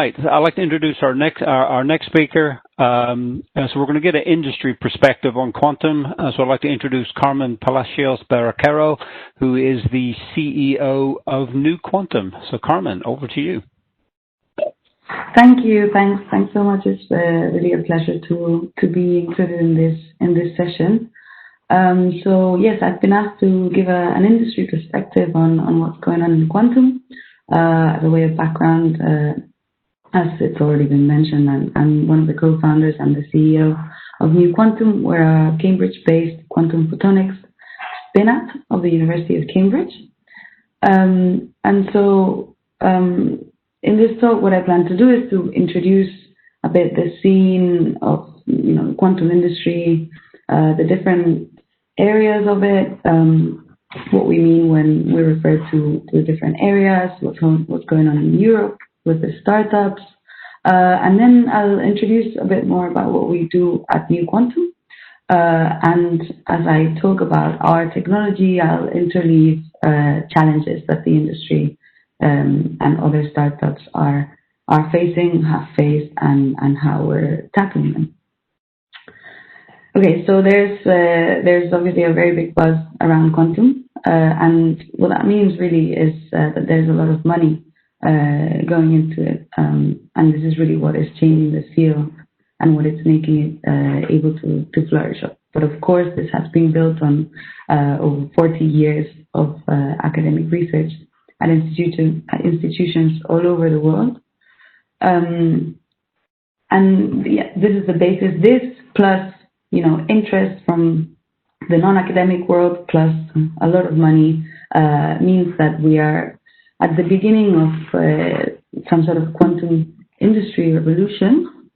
Right. I'd like to introduce our next speaker. So we're going to get an industry perspective on quantum. So I'd like to introduce Carmen Palacios-Berraquero, who is the CEO of New Quantum. So Carmen, over to you. Thank you. Thanks so much. It's really a pleasure to be included in this session. So yes, I've been asked to give an industry perspective on what's going on in quantum. As a way of background, as it's already been mentioned, I'm one of the co-founders and the CEO of New Quantum. We're a Cambridge-based quantum photonics spin-out of the University of Cambridge. And so in this talk, what I plan to do is to introduce a bit the scene of the quantum industry, the different areas of it, what we mean when we refer to the different areas, what's going on in Europe with the startups, and then I'll introduce a bit more about what we do at New Quantum. And as I talk about our technology, I'll interleave challenges that the industry and other startups are facing, have faced, and how we're tackling them. Okay, so there's obviously a very big buzz around quantum, and what that means really is that there's a lot of money going into it, and this is really what is changing this field and what it's making it able to flourish. But of course, this has been built on over 40 years of academic research at institutions all over the world. And yeah, this is the basis. This plus interest from the non-academic world plus a lot of money means that we are at the beginning of some sort of quantum industry revolution.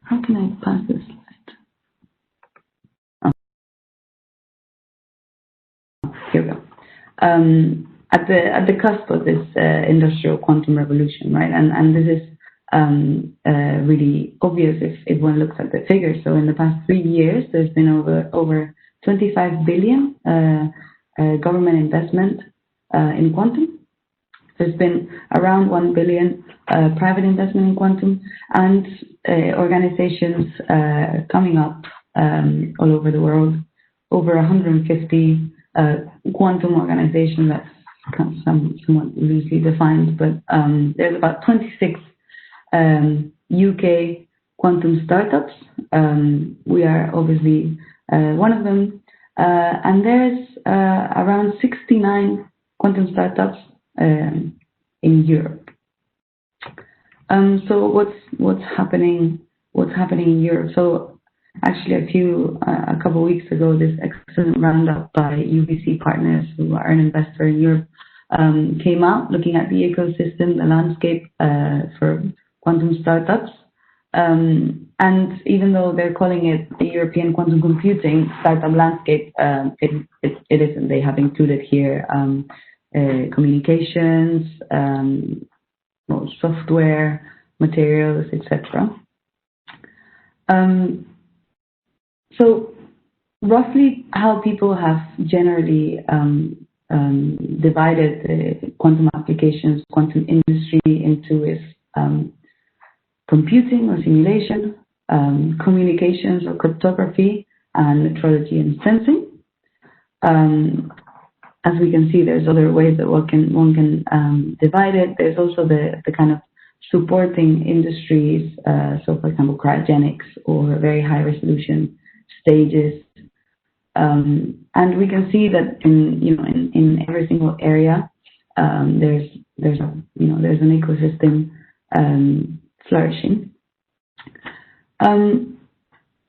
How can I pass this slide? Oh, here we go. At the cusp of this industrial quantum revolution, right? And this is really obvious if one looks at the figures. So in the past 3 years, there's been over 25 billion government investment in quantum. There's been around 1 billion private investment in quantum, and organizations coming up all over the world. Over 150 quantum organizations. That's somewhat loosely defined, but there's about 26 UK quantum startups. We are obviously one of them, and there's around 69 quantum startups in Europe. So what's happening in Europe? So actually a couple of weeks ago, this excellent roundup by UBC Partners, who are an investor in Europe, came out looking at the ecosystem, the landscape for quantum startups. And even though they're calling it the European quantum computing startup landscape, it isn't. They have included here communications, software, materials, etc. So roughly how people have generally divided the quantum applications, quantum industry into is computing or simulation, communications or cryptography, and metrology and sensing. As we can see, there's other ways that one can divide it. There's also the kind of supporting industries, so for example, cryogenics or very high resolution stages. And we can see that in every single area, there's an ecosystem flourishing.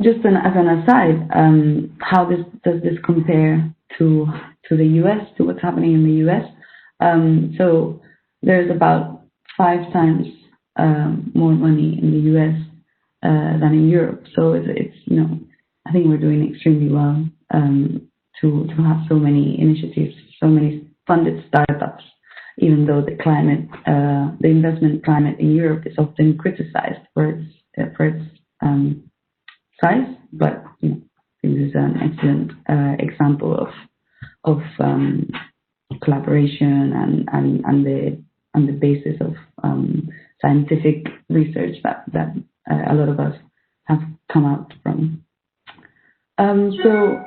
Just as an aside, how does this compare to the US, to what's happening in the US? So there's about 5 times more money in the US than in Europe. So it's I think we're doing extremely well to have so many initiatives, so many funded startups, even though the investment climate in Europe is often criticized for its size. But I think this is an excellent example of collaboration and the basis of scientific research that a lot of us have come out from. So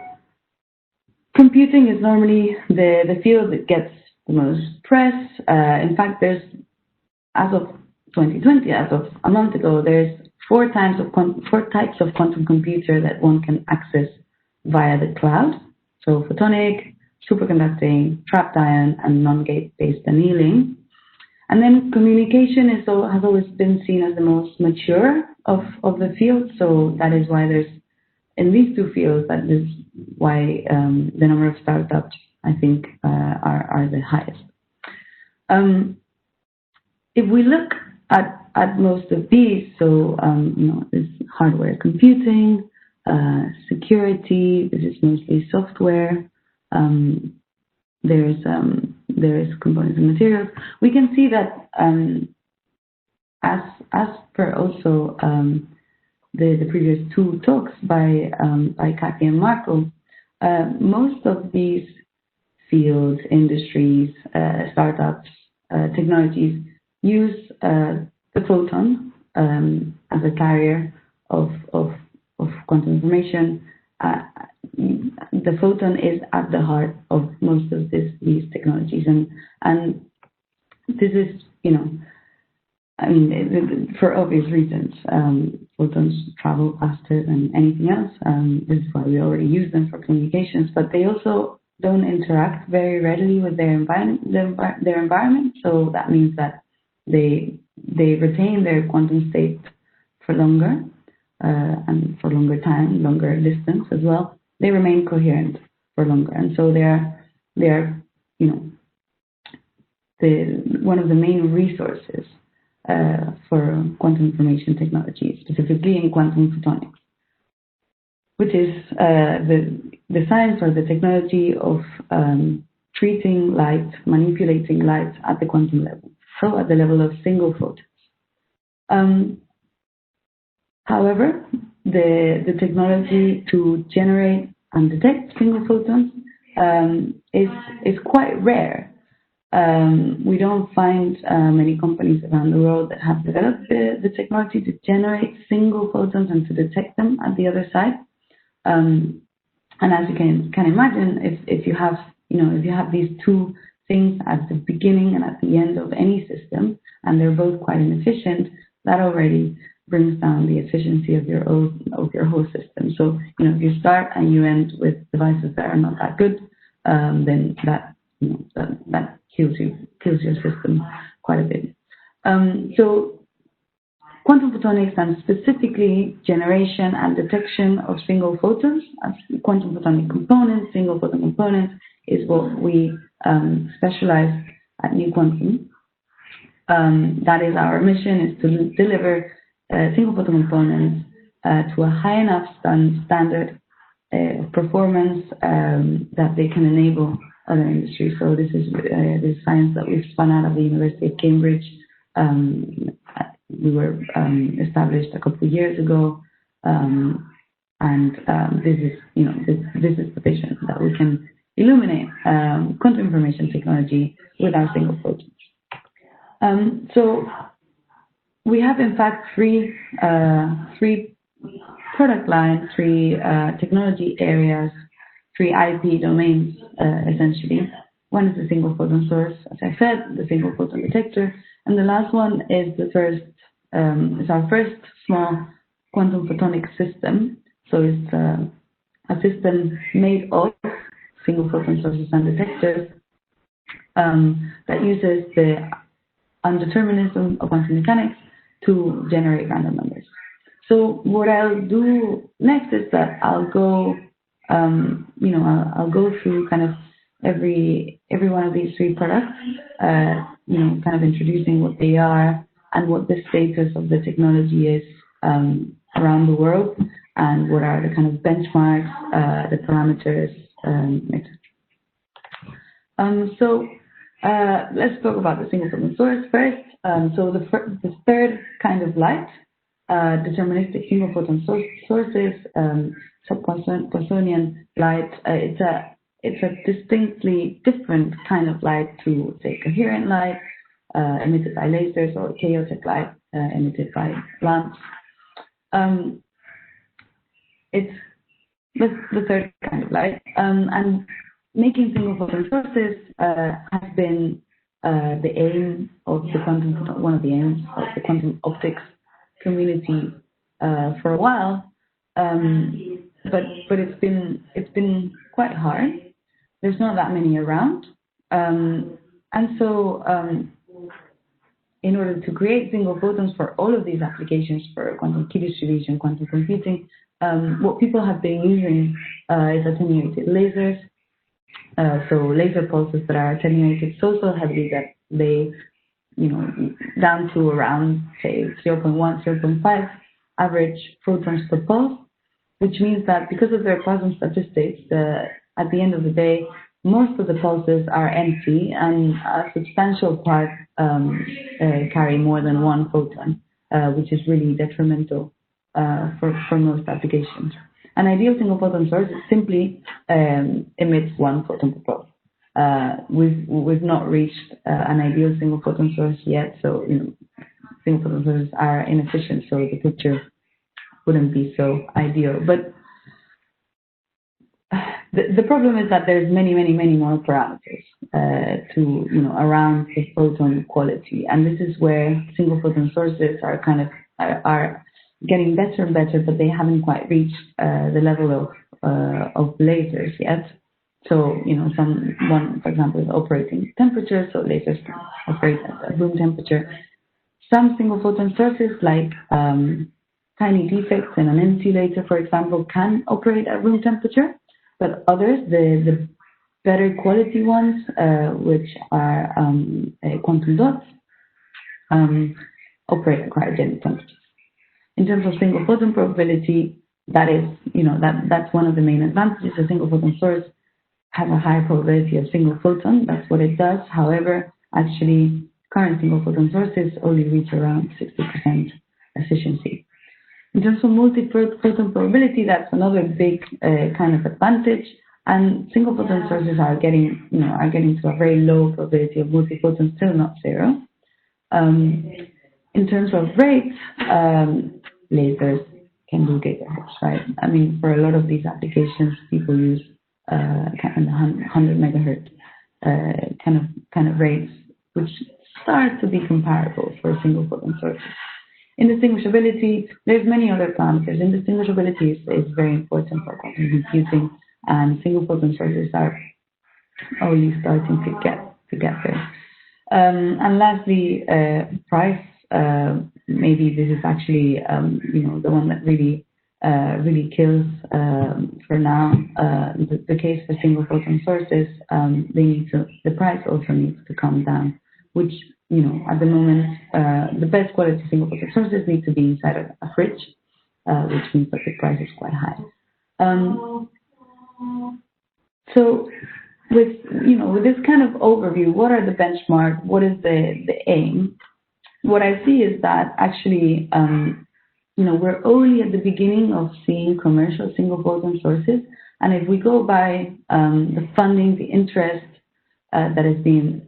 computing is normally the field that gets the most press. In fact, there's, as of 2020, as of a month ago, there's four types of quantum computer that one can access via the cloud. So photonic, superconducting, trapped ion, and non-gate-based annealing. And then communication has always been seen as the most mature of the field. So that is why there's, in these two fields, that is why the number of startups, I think, are the highest. If we look at most of these, so there's hardware computing, security. This is mostly software. There's components and materials. We can see that as per also the previous two talks by Kathy and Marco, most of these fields, industries, startups, technologies use the photon as a carrier of quantum information. The photon is at the heart of most of these technologies, and this is, I mean, for obvious reasons. Photons travel faster than anything else. This is why we already use them for communications, but they also don't interact very readily with their environment. So that means that they retain their quantum state for longer, and for longer time, longer distance as well. They remain coherent for longer, and so they are one of the main resources for quantum information technology, specifically in quantum photonics, which is the science or the technology of treating light, manipulating light at the quantum level, so at the level of single photons. However, the technology to generate and detect single photons is quite rare. We don't find many companies around the world that have developed the technology to generate single photons and to detect them at the other side. And as you can imagine, if you have these two things at the beginning and at the end of any system, and they're both quite inefficient, that already brings down the efficiency of your whole system. So if you start and you end with devices that are not that good, then that kills your system quite a bit. So quantum photonics, and specifically generation and detection of single photons, as quantum photonic components, single photon components, is what we specialize at New Quantum. That is our mission, is to deliver single photon components to a high enough standard performance that they can enable other industries. So this is the science that we've spun out of the University of Cambridge. We were established a couple of years ago, and this is the vision, that we can illuminate quantum information technology with our single photons. So we have, in fact, three product lines, three technology areas, three IP domains, essentially. One is the single photon source, as I said, the single photon detector, and the last one is is our first small quantum photonic system. So it's a system made of single photon sources and detectors that uses the undeterminism of quantum mechanics to generate random numbers. So what I'll do next is that I'll go, I'll go through kind of every one of these three products, kind of introducing what they are and what the status of the technology is around the world, and what are the kind of benchmarks, the parameters, etc. So let's talk about the single photon source first. So the third kind of light, deterministic single photon sources, sub-Poissonian light. It's a distinctly different kind of light to, say, coherent light, emitted by lasers, or chaotic light emitted by lamps. It's the third kind of light, and making single photon sources has been the aim of the one of the aims of the quantum optics community for a while, but it's been quite hard. There's not that many around, and so in order to create single photons for all of these applications, for quantum key distribution, quantum computing, what people have been using is attenuated lasers. So laser pulses that are attenuated so heavily that they, down to around, say, 0.1, 0.5 average photons per pulse, which means that because of their quantum statistics, at the end of the day, most of the pulses are empty, and a substantial part carry more than one photon, which is really detrimental for most applications. An ideal single photon source simply emits one photon per pulse. We've not reached an ideal single photon source yet, so single photon sources are inefficient, so the picture wouldn't be so ideal. But the problem is that there's many more parameters around the photon quality, and this is where single photon sources are getting better and better, but they haven't quite reached the level of lasers yet. So one, for example, is operating temperature, so lasers can operate at room temperature. Some single photon sources, like tiny defects in an insulator, for example, can operate at room temperature. But others, the better quality ones, which are quantum dots, operate at cryogenic temperatures. In terms of single photon probability, that is, that's one of the main advantages. A single photon source has a higher probability of single photon. That's what it does. However, actually, current single photon sources only reach around 60% efficiency. In terms of multi-photon probability, that's another big kind of advantage. And single photon sources are getting to a very low probability of multi-photon, still not zero. In terms of rates, lasers can do gigahertz, right? I mean, for a lot of these applications, people use kind of 100 megahertz kind of rates, which start to be comparable for single photon sources. Indistinguishability, there's many other parameters. Indistinguishability is very important for quantum computing, and single photon sources are only starting to get there. And lastly, price. Maybe this is actually the one that really kills for now. The case for single photon sources, the price also needs to come down, which at the moment, the best quality single photon sources need to be inside of a fridge, which means that the price is quite high. So with this kind of overview, what are the benchmarks? What is the aim? What I see is that actually, we're only at the beginning of seeing commercial single photon sources, and if we go by the funding, the interest that is being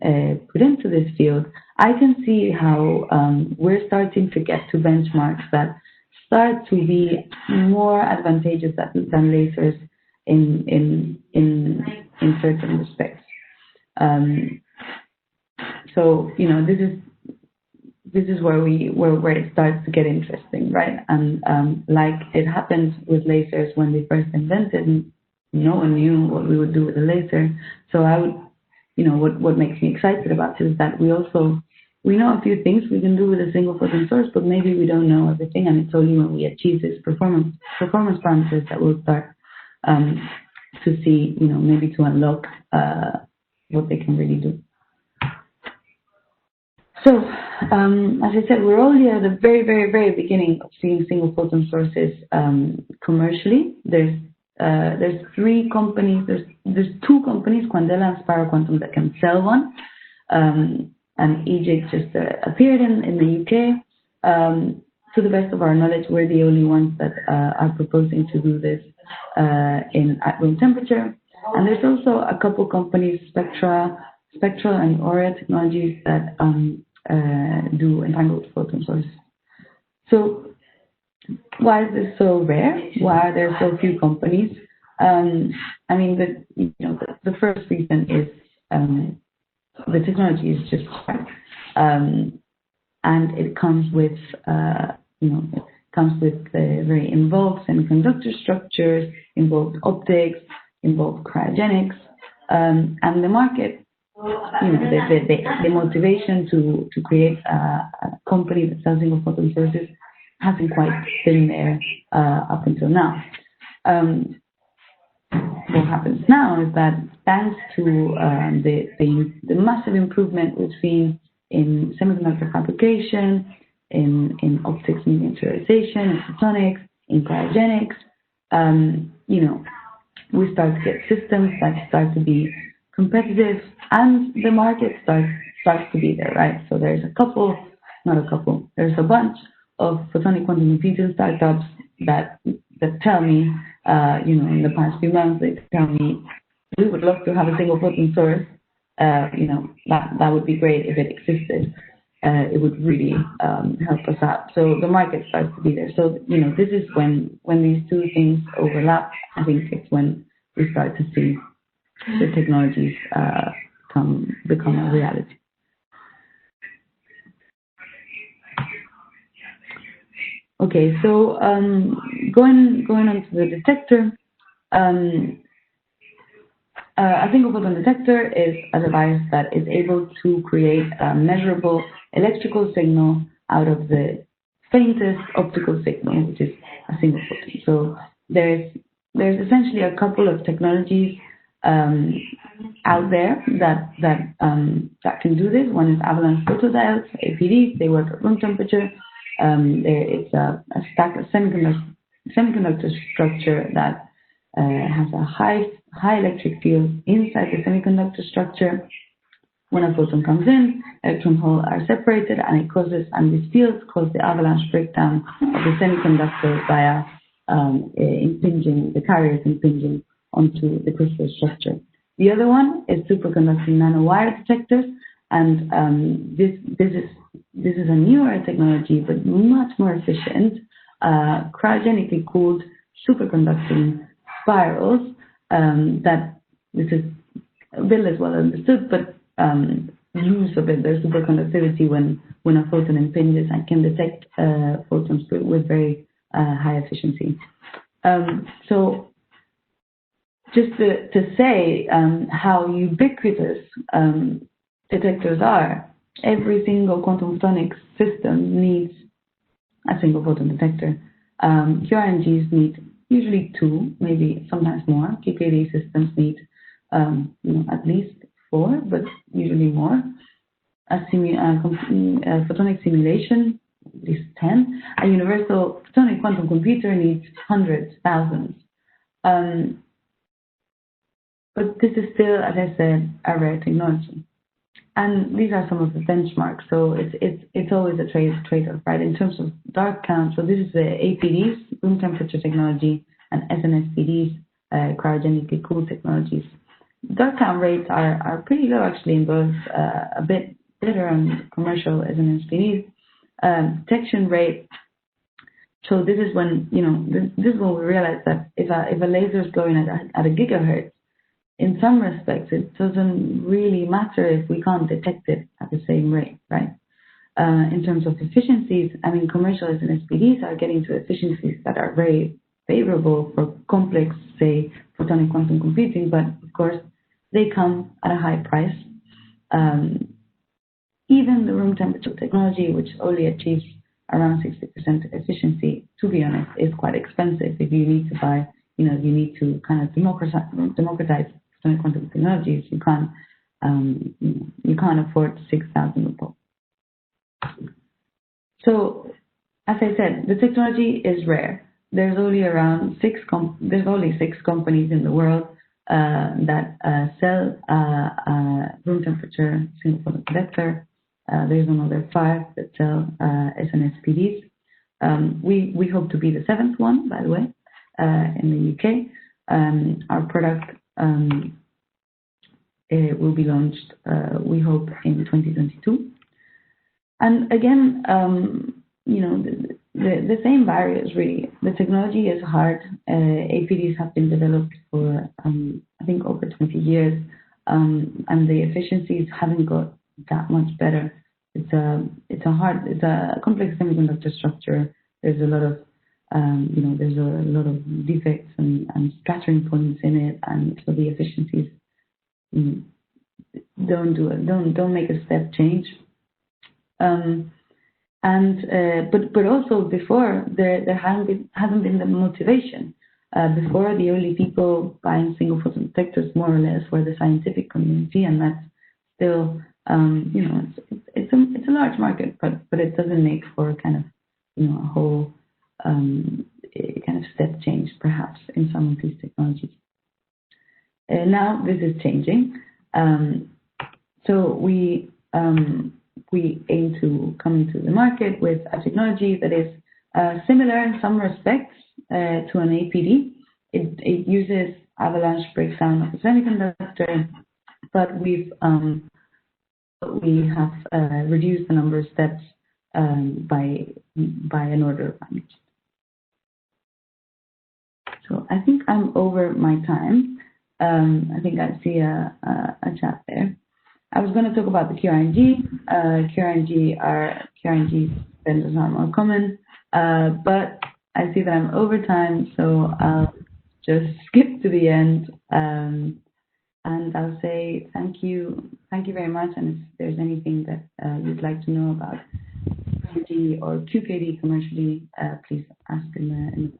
put into this field, I can see how we're starting to get to benchmarks that start to be more advantageous than lasers in certain respects. So this is where it starts to get interesting, right? And like it happened with lasers when they first invented, no one knew what we would do with a laser. So I would, what makes me excited about it is that we know a few things we can do with a single photon source, but maybe we don't know everything, and it's only when we achieve this performance parameters that we'll start to see, maybe to unlock what they can really do. So, as I said, we're only at the very, very, very beginning of seeing single photon sources commercially. There's three companies. There's two companies, Quandela and Sparrow Quantum, that can sell one. And EJIC just appeared in the UK. To the best of our knowledge, we're the only ones that are proposing to do this at room temperature. And there's also a couple companies, Spectra and Aura Technologies, that do entangled photon sources. So why is this so rare? Why are there so few companies? I mean, the first reason is the technology is just hard, and it comes with very involved semiconductor structures, involved optics, involved cryogenics, and the market. The motivation to create a company that sells single photon sources hasn't quite been there up until now. What happens now is that thanks to the massive improvement we've seen in semiconductor fabrication, in optics miniaturization, in photonics, in cryogenics, we start to get systems that start to be competitive, and the market starts to be there, right? So there's there's a bunch of photonic quantum computing startups that tell me, in the past few months, they tell me, we would love to have a single photon source. That would be great if it existed. It would really help us out. So the market starts to be there. So, this is when these two things overlap. I think it's when we start to see the technologies become a reality. Okay, so going on to the detector, a single photon detector is a device that is able to create a measurable electrical signal out of the faintest optical signal, which is a single photon. So there's essentially a couple of technologies out there that can do this. One is avalanche photodiodes, APDs. They work at room temperature. It's a semiconductor structure that has a high electric field inside the semiconductor structure. When a photon comes in, electron holes are separated, and these fields cause the avalanche breakdown of the semiconductor via the carriers impinging onto the crystal structure. The other one is superconducting nanowire detectors, and this is a newer technology, but much more efficient, cryogenically cooled superconducting spirals. That this is a bit less well understood, but lose a bit their superconductivity when a photon impinges and can detect photons with very high efficiency. So just to say how ubiquitous detectors are, every single quantum photonics system needs a single photon detector. QRNGs need usually two, maybe sometimes more. QKD systems need at least 4, but usually more. A photonic simulation, at least 10. A universal photonic quantum computer needs hundreds, thousands. But this is still, as I said, a rare technology. And these are some of the benchmarks. So it's always a trade-off, right? In terms of dark count, so this is the APDs, room temperature technology, and SNSPDs, cryogenically cooled technologies. Dark count rates are pretty low, actually, in both, a bit better on commercial SNSPDs. Detection rate. So this is when this is when we realize that if a laser is glowing at a gigahertz, in some respects, it doesn't really matter if we can't detect it at the same rate, right? In terms of efficiencies, I mean, commercial SNSPDs are getting to efficiencies that are very favorable for complex, say, photonic quantum computing, but of course, they come at a high price. Even the room temperature technology, which only achieves around 60% efficiency, to be honest, is quite expensive. If you need to buy, you need to kind of democratize photonic quantum technologies. You can't afford 6,000 rupees. So, as I said, the technology is rare. There's only around 6 companies in the world that sell room temperature single photon detector. There's another 5 that sell SNSPDs. We hope to be the 7th one, by the way, in the UK. Our product will be launched, we hope, in 2022. And again, the same barriers really. The technology is hard. APDs have been developed for I think over 20 years, and the efficiencies haven't got that much better. It's a complex semiconductor structure. There's a lot of there's a lot of defects and scattering points in it, and so the efficiencies don't make a step change. But also before there hasn't been the motivation. Before, the only people buying single photon detectors more or less were the scientific community, and that's still it's a large market, but it doesn't make for kind of a whole kind of step change perhaps in some of these technologies. Now this is changing. So we aim to come into the market with a technology that is similar in some respects to an APD. It uses avalanche breakdown of the semiconductor, but we have reduced the number of steps by an order of magnitude. So I think I'm over my time. I think I see a chat there. I was going to talk about the QRNG. QRNG vendors are more common, but I see that I'm over time, so I'll just skip to the end, and I'll say thank you very much. And if there's anything that you'd like to know about QRNG or QKD commercially, please ask in the